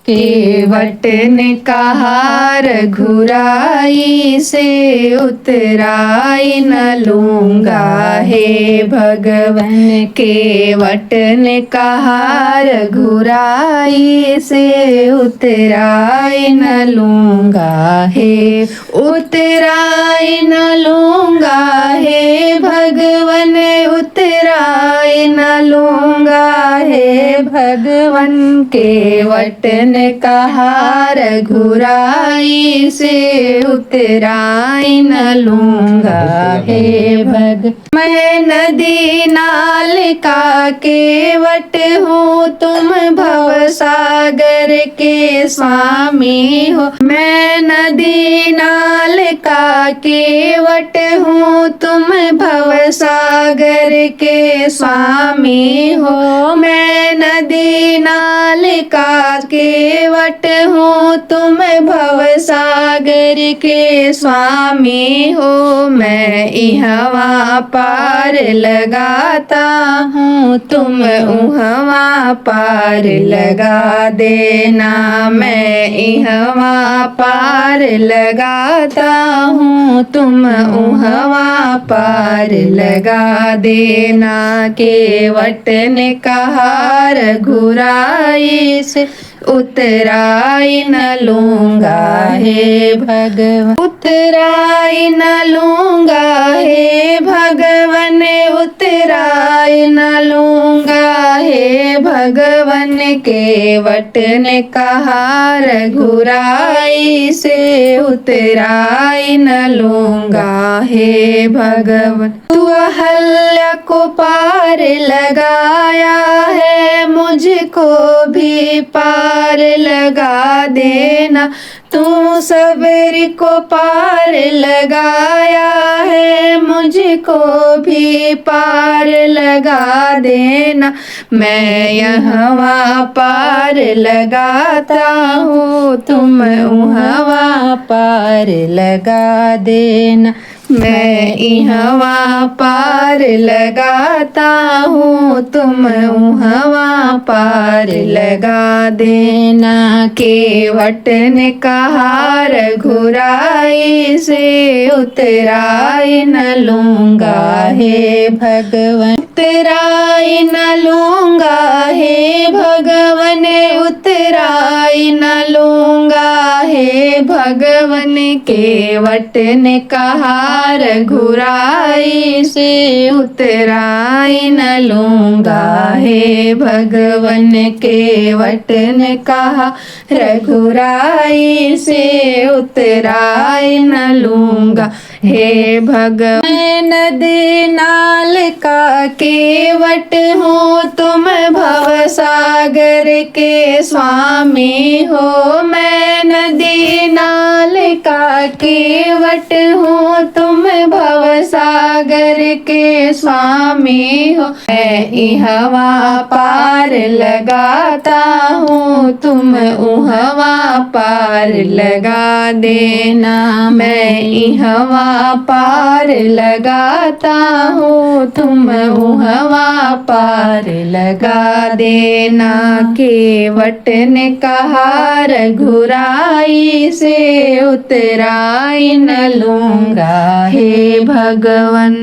केवट ने कहा रघुराई से उतराई न लूँगा हे भगवन। केवट ने कहा रघुराई से उतराई न लूँगा हे उतराई न लूँगा हे भगवन। उतराई न लूँगा हे भगवन। केवट ने कहा रघुराई से उतराई न लूँगा हे भग। मैं नदी नाल का केवट हूँ तुम भवसागर के स्वामी हो। मैं नदी नाल का केवट हूँ तुम भवसागर के स्वामी हो। मैं नदी नाल का केवट हूँ तुम भवसागर के स्वामी हो। मैं इहवा पार लगाता हूँ तुम उहवा पार लगा देना। मैं इहवा पार लगाता हूँ तुम उहवा पार लगा देना। केवट ने कहा रघुराई से उतराई न लूँगा हे भगवन। उतराई न लूँगा हे भगवन। उतराई न लूँगा हे भगवन। केवट ने कहा रघुराई से उतराई न लूँगा हे भगवन। तू अहल्या को पार लगाया है मुझको भी पार लगा देना। तू सबरी को पार लगाया है मुझको भी पार लगा देना। मैं यहाँ पार लगाता हूँ तुम वहाँ पार लगा देना। मैं यहाँ पार लगाता हूँ तुम वहाँ पार लगा देना। केवट ने कहा रघुराई से उतराई न लूँगा हे भगवन। उतराई न लूँगा हे भगवन। उतराई न लूँगा हे भगवन। केवट ने कहा रघुराई से उतराई न लूँगा हे भगवन। केवट ने कहा रघुराई से उतराई न लूँगा हे भगवन। नदी नाल का केवट हूँ तुम भवसागर के स्वामी हो। मैं नदी नाल का केवट हूँ तुम भवसागर के स्वामी हो। मैं इहवा पार लगाता हूँ तुम उहवा पार लगा देना। मैं इहवा पार लगाता हूँ तुम उहवा पार लगा देना। केवट ने कहा रघुराई से उतराई न लूँगा हे भगवन।